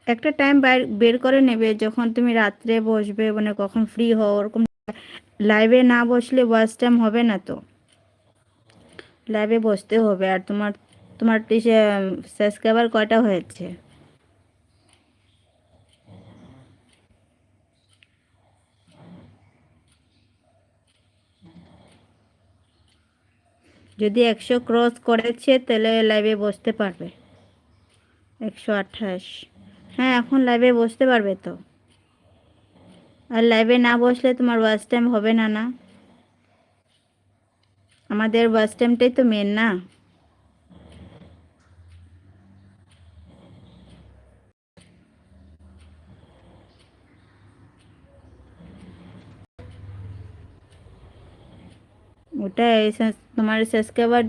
একটা টাইম বের করে নেবে, যখন তুমি রাত্রে বসবে, মানে কখন ফ্রি হও ওরকম। লাইভে না বসলে ওয়াচ টাইম হবে না তো, লাইভে বসতে হবে। আর তোমার তোমার সাবস্ক্রাইবার কয়টা হয়েছে? যদি 100 ক্রস করেছে তাহলে লাইভে বসতে পারবে। 128। হ্যাঁ, এখন লাইভে বসতে পারবে তো। আর লাইভে না বসলে তোমার ওয়াচ টাইম হবে না না। আমাদের ওয়াচ টাইমটাই তো মেন না। ওটাই তোমার সাবস্ক্রাইবার